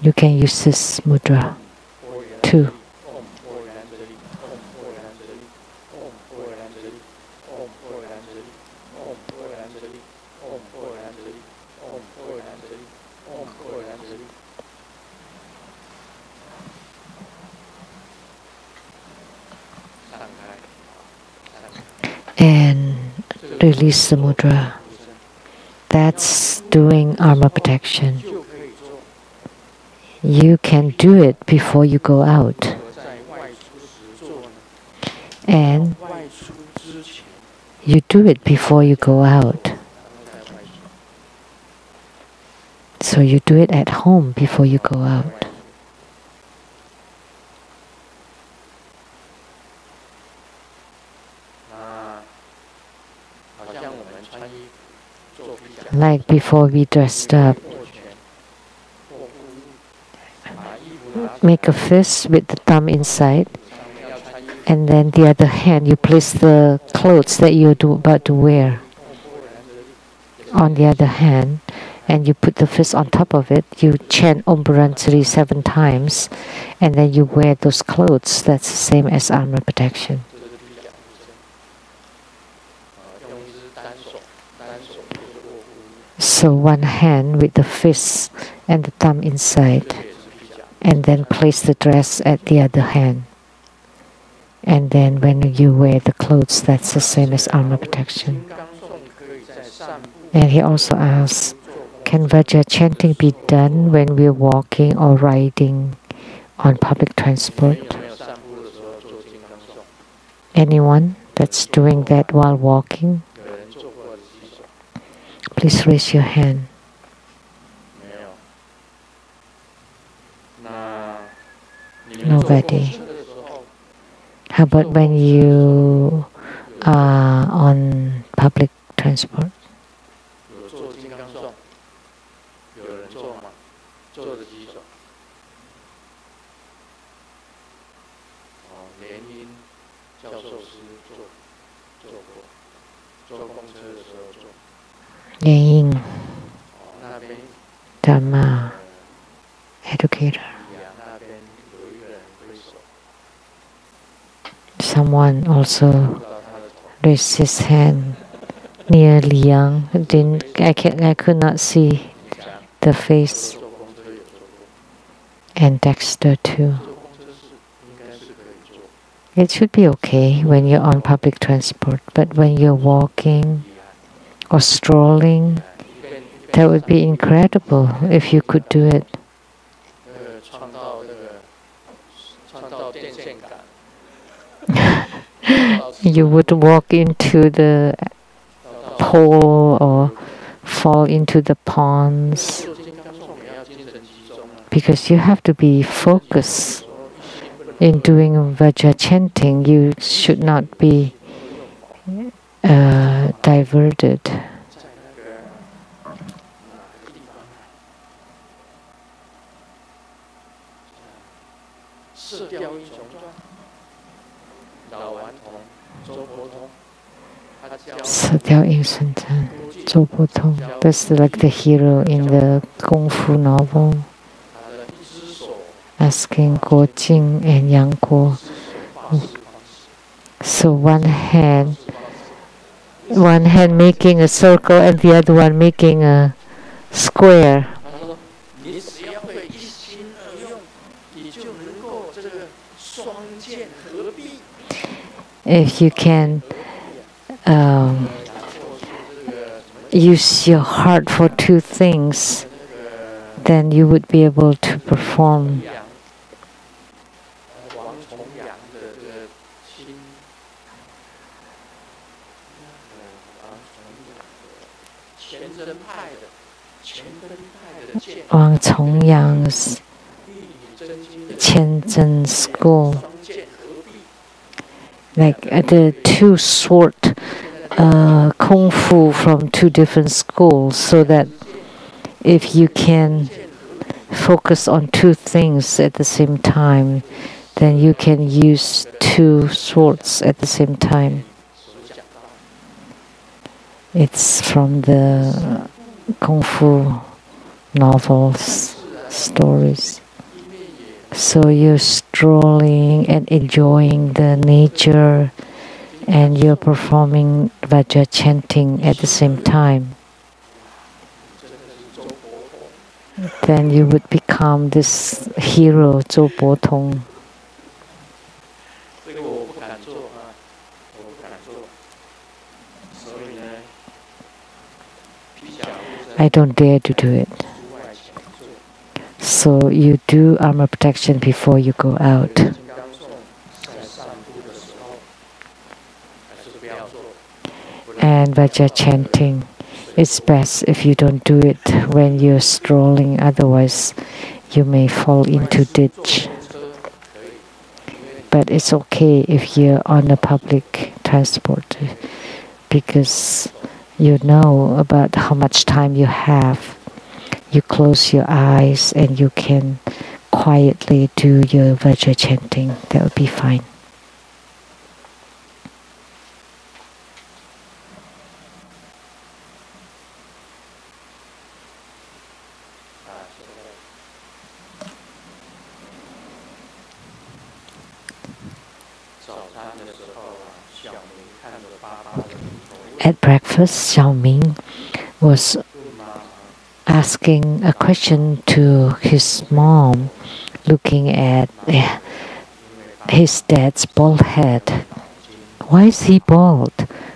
You can use this mudra too. And release the mudra. That's doing armor protection. You can do it before you go out. And you do it before you go out. So you do it at home before you go out. Like before we dressed up, make a fist with the thumb inside, and then the other hand you place the clothes that you're about to wear on the other hand, and you put the fist on top of it. You chant Om Burantari 7 times, and then you wear those clothes. That's the same as armor protection. So one hand with the fist and the thumb inside, and then place the dress at the other hand. And then when you wear the clothes, that's the same as armor protection. And he also asks, can Vajra chanting be done when we're walking or riding on public transport? Anyone that's doing that while walking? Please raise your hand. Nobody. How about when you are on public transport? Ying, Dharma, educator. Someone also raised his hand near Liang. I could not see the face. And Dexter too. It should be okay when you're on public transport, but when you're walking or strolling, that would be incredible if you could do it. you would walk into the pool or fall into the ponds, because you have to be focused in doing Vajra chanting. You should not be diverted. That's like the hero in the Kung Fu novel, asking Guo Jing and Yang Guo. So one hand making a circle and the other one making a square. If you can use your heart for two things, then you would be able to perform. Wang Congyang's Qianzhen school, like the two sword kung fu from two different schools, so that if you can focus on two things at the same time, then you can use two swords at the same time. It's from the kung fu novels, stories. So you're strolling and enjoying the nature, and you're performing Vajra chanting at the same time. Then you would become this hero, Zhou Bo Tong. I don't dare to do it. So you do armor protection before you go out. And Vajra chanting, it's best if you don't do it when you're strolling, otherwise you may fall into ditch. But it's okay if you're on a public transport, because you know about how much time you have. You close your eyes and you can quietly do your Vajra chanting. That would be fine. At breakfast, Xiaoming was asking a question to his mom, looking at his dad's bald head. Why is he bald?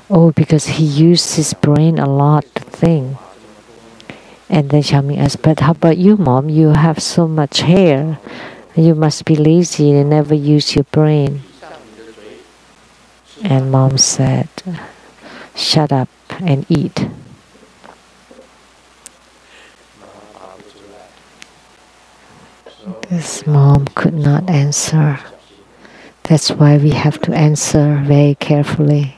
Oh, because he used his brain a lot to think. And then Xiaoming asked, but how about you, Mom? You have so much hair. You must be lazy and never use your brain. And Mom said, shut up and eat. This mom could not answer. That's why we have to answer very carefully.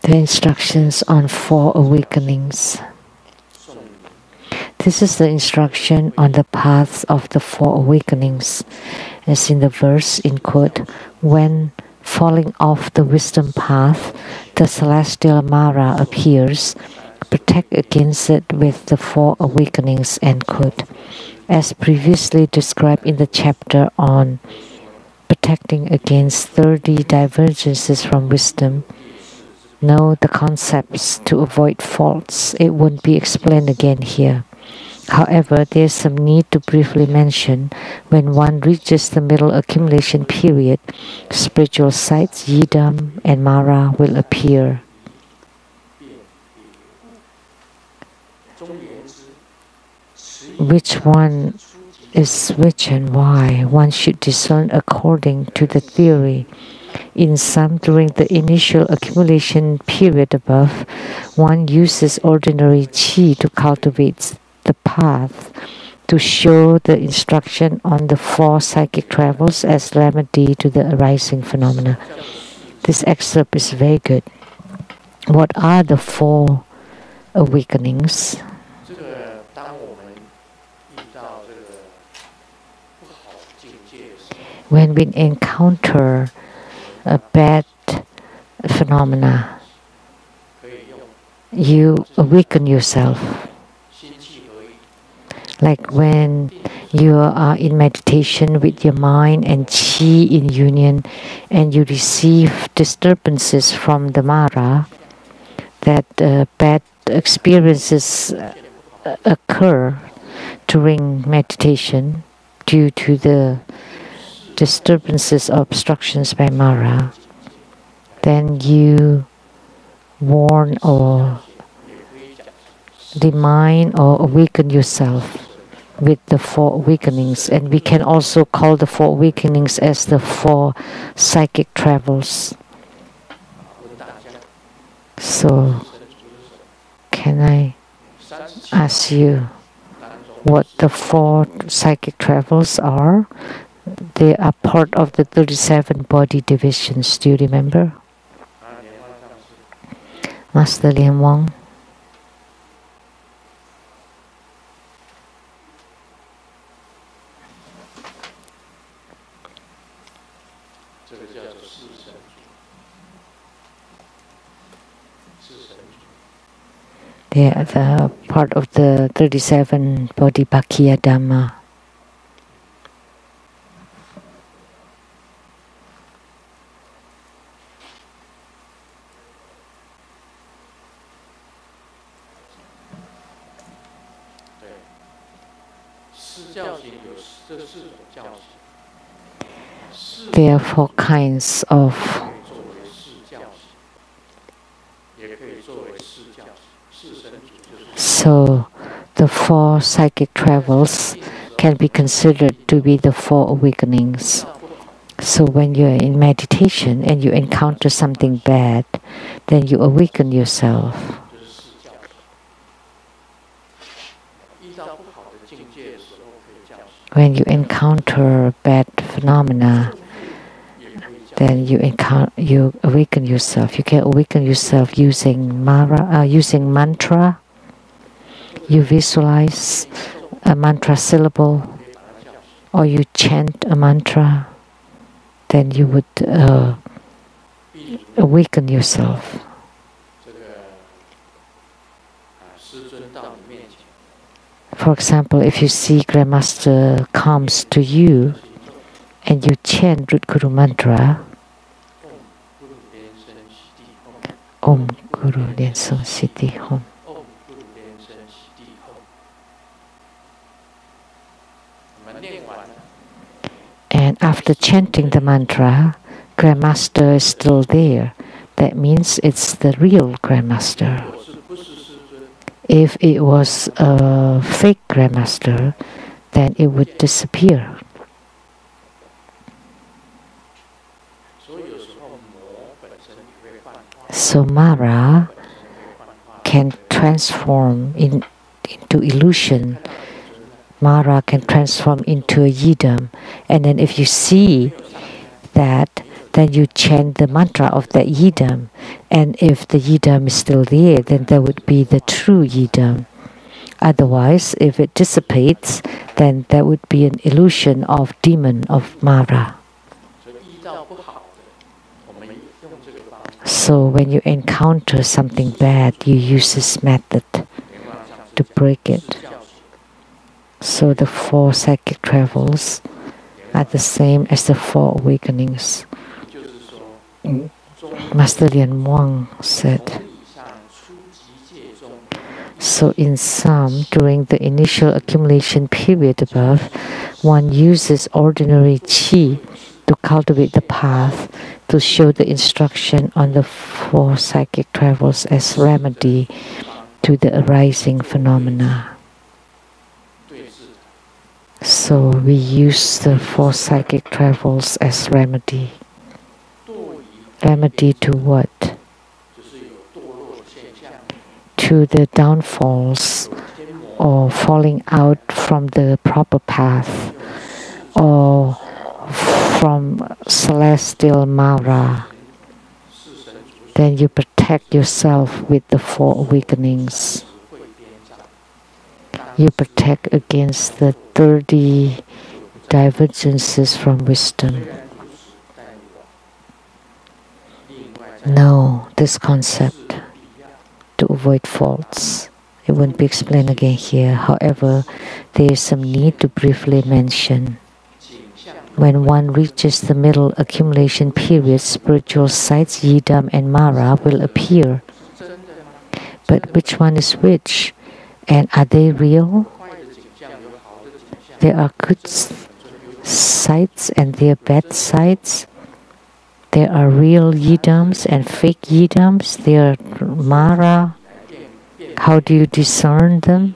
The instructions on 4 awakenings. This is the instruction on the paths of the 4 awakenings. As in the verse in quote, when falling off the wisdom path, the celestial Mara appears, protect against it with the 4 awakenings, end quote. As previously described in the chapter on protecting against 30 divergences from wisdom, know the concepts to avoid faults. It won't be explained again here. However, there is some need to briefly mention when one reaches the middle accumulation period, spiritual sights, Yidam and Mara will appear. which one is which and why. One should discern according to the theory. In sum, during the initial accumulation period above, one uses ordinary qi to cultivate the path, to show the instruction on the 4 psychic travels as remedy to the arising phenomena. This excerpt is very good. What are the 4 awakenings? When we encounter a bad phenomena, you awaken yourself. Like when you are in meditation with your mind and qi in union, and you receive disturbances from the Mara, that bad experiences occur during meditation due to the disturbances or obstructions by Mara, then you warn or remind or awaken yourself with the 4 awakenings. And we can also call the 4 awakenings as the 4 psychic travels. So, can I ask you what the 4 psychic travels are? They are part of the 37 body divisions. Do you remember? Master Lian Wang. They are the part of the 37 Bodhipakkhiya Dhamma. There are 4 kinds of So, the 4 psychic travels can be considered to be the 4 awakenings. So when you're in meditation and you encounter something bad, then you awaken yourself. When you encounter bad phenomena, then you awaken yourself. You can awaken yourself using mantra. You visualize a mantra syllable, or you chant a mantra. Then you would awaken yourself. For example, if you see Grandmaster comes to you and you chant Root Guru mantra, Om Guru Lien Sung Siddhi Hom. And after chanting the mantra, Grandmaster is still there. That means it's the real Grandmaster. If it was a fake Grandmaster, then it would disappear. So Mara can transform into illusion. Mara can transform into a yidam. And then if you see that, then you chant the mantra of that yidam. And if the yidam is still there, then that would be the true yidam. Otherwise, if it dissipates, then that would be an illusion of demon of Mara. So when you encounter something bad, you use this method to break it. So the 4 psychic travels are the same as the 4 awakenings. Master Lian Wang said, so in sum, during the initial accumulation period above, one uses ordinary qi to cultivate the path, to show the instruction on the 4 psychic travels as remedy to the arising phenomena. So we use the 4 psychic travels as remedy. Remedy to what? To the downfalls or falling out from the proper path or from celestial Mara. Then you protect yourself with the 4 awakenings. You protect against the 30 divergences from wisdom. Know this concept to avoid faults. It won't be explained again here. However, there is some need to briefly mention. When one reaches the middle accumulation period, spiritual sights, Yidam and Mara, will appear. But which one is which? And are they real? There are good sights and there are bad sights. There are real Yidams and fake Yidams. There are Mara. How do you discern them?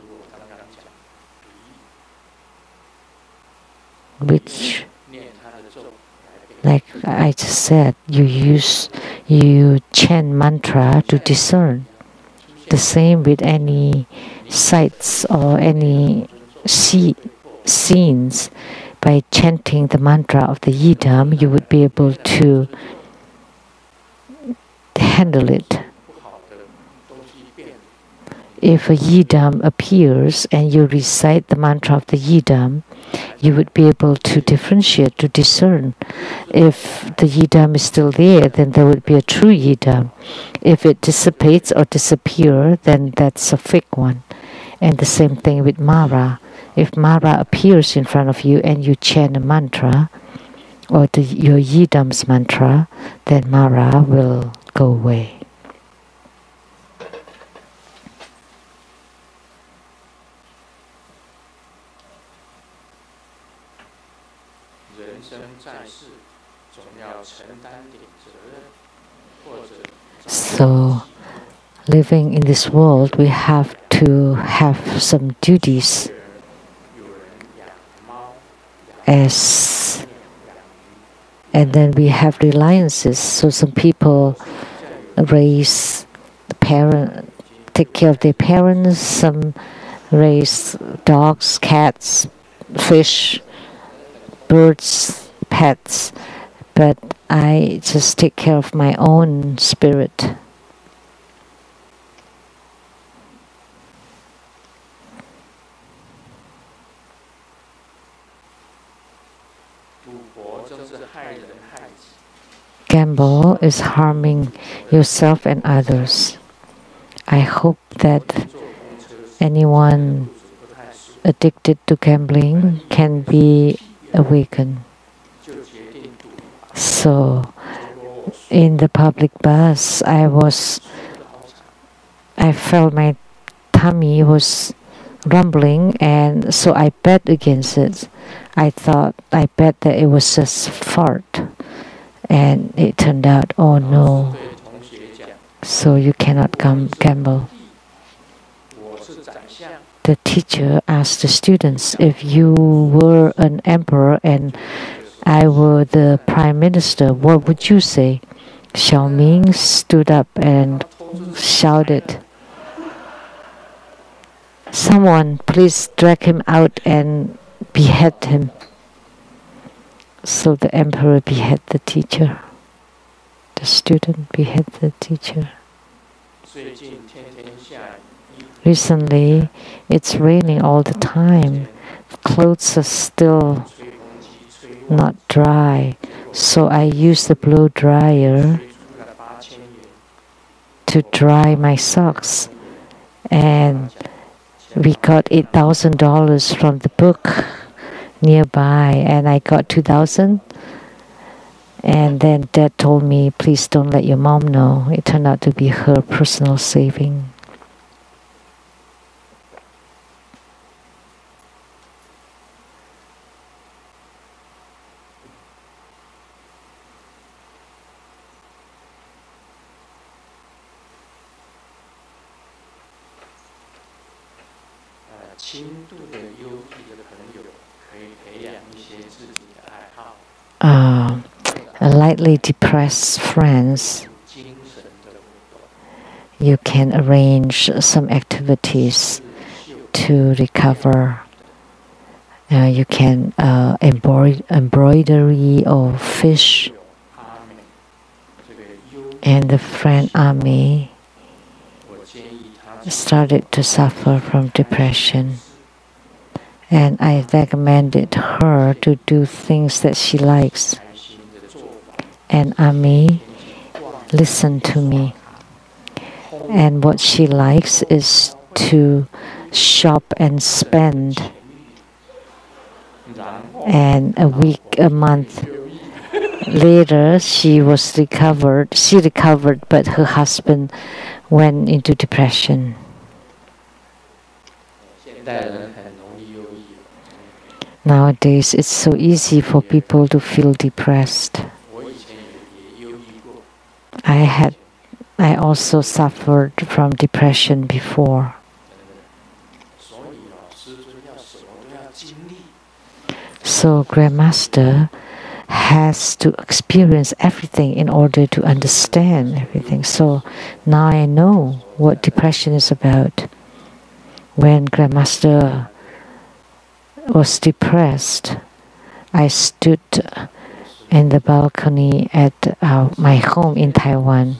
Which, like I just said, you chant mantra to discern. The same with any sights or any scenes. By chanting the mantra of the Yidam, you would be able to handle it. If a Yidam appears and you recite the mantra of the Yidam, you would be able to differentiate, to discern. If the Yidam is still there, then there would be a true Yidam. If it dissipates or disappears, then that's a fake one. And the same thing with Mara. If Mara appears in front of you and you chant a mantra, or your Yidam's mantra, then Mara will go away. So, living in this world, we have to have some duties. And then we have reliances. So some people take care of their parents. Some raise dogs, cats, fish, birds, pets. But I just take care of my own spirit. Gamble is harming yourself and others. I hope that anyone addicted to gambling can be awakened. So, in the public bus, I felt my tummy was rumbling, and so I bet against it. I bet that it was just fart, and it turned out, oh no. So you cannot gamble. The teacher asked the students, if you were an emperor and I were the prime minister, what would you say? Xiao Ming stood up and shouted, someone please drag him out and behead him. So the emperor beheaded the teacher. The student beheaded the teacher. Recently, it's raining all the time. Clothes are still not dry. So I use the blow dryer to dry my socks. And we got $8,000 from the book nearby, and I got 2,000. And then Dad told me, please don't let your mom know. It turned out to be her personal saving. lightly depressed friends, you can arrange some activities to recover. You can embroidery or fish. And the friend Ami started to suffer from depression. And I recommended her to do things that she likes. And Ami listened to me. And what she likes is to shop and spend. And a month later, she recovered. She recovered, but her husband went into depression. Nowadays, it's so easy for people to feel depressed. I also suffered from depression before. So Grandmaster has to experience everything in order to understand everything. So now I know what depression is about. When Grandmaster was depressed, I stood in the balcony at my home in Taiwan.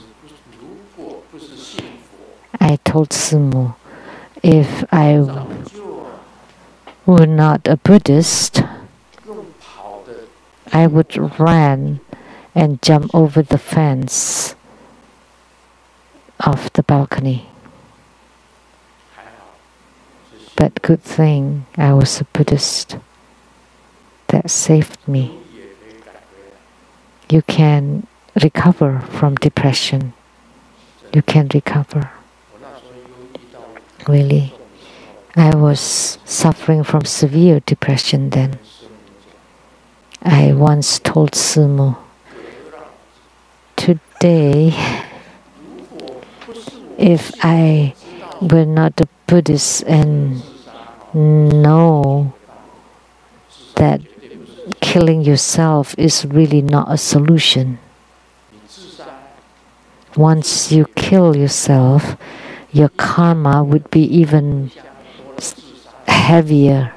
I told Simu, if I were not a Buddhist, I would run and jump over the fence of the balcony. But good thing I was a Buddhist. That saved me. You can recover from depression. You can recover. Really. I was suffering from severe depression then. I once told Simu, today, if I were not a Buddhist and know that killing yourself is really not a solution. Once you kill yourself, your karma would be even heavier.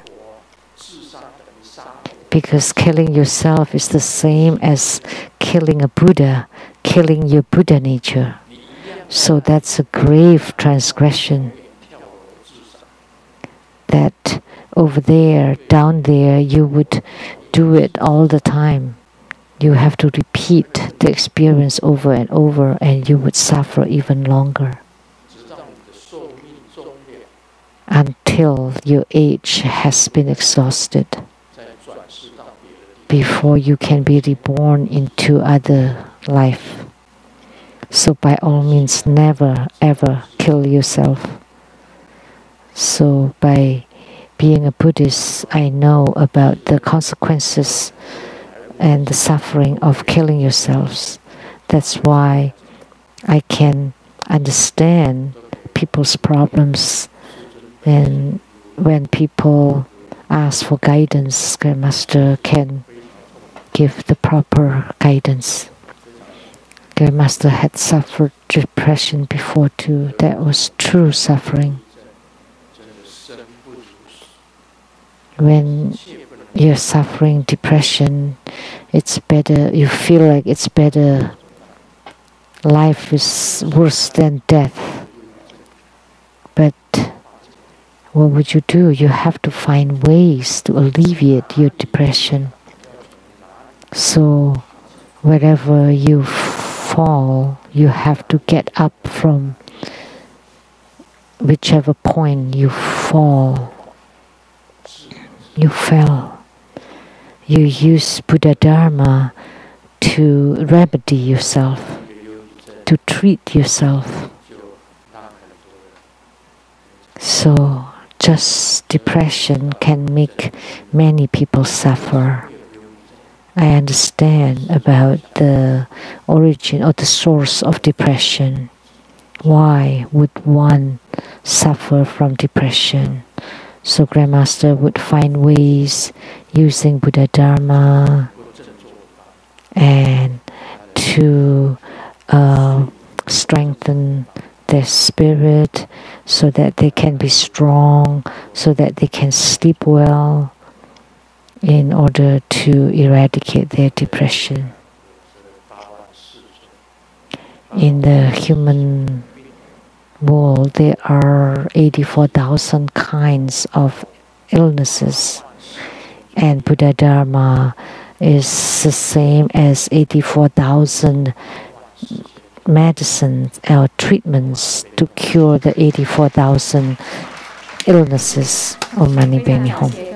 Because killing yourself is the same as killing a Buddha, killing your Buddha nature. So that's a grave transgression. That over there, down there, you would do it all the time. You have to repeat the experience over and over, and you would suffer even longer. Until your age has been exhausted. Before you can be reborn into other life. So by all means, never ever kill yourself. So by being a Buddhist, I know about the consequences and the suffering of killing yourselves. That's why I can understand people's problems. And when people ask for guidance, Grandmaster can give the proper guidance. Grandmaster had suffered depression before too. That was true suffering. When you're suffering depression, it's better, you feel like it's better. Life is worse than death. But what would you do? You have to find ways to alleviate your depression. So wherever you fall, you have to get up from whichever point you fall. You fell. You use Buddha Dharma to remedy yourself, to treat yourself. So just depression can make many people suffer. I understand about the origin or the source of depression. Why would one suffer from depression? So Grandmaster would find ways using Buddha Dharma and to strengthen their spirit so that they can be strong, so that they can sleep well in order to eradicate their depression. In the human world, there are 84,000 kinds of illnesses, and Buddha Dharma is the same as 84,000 medicines or treatments to cure the 84,000 illnesses. Om Mani Padme Hum.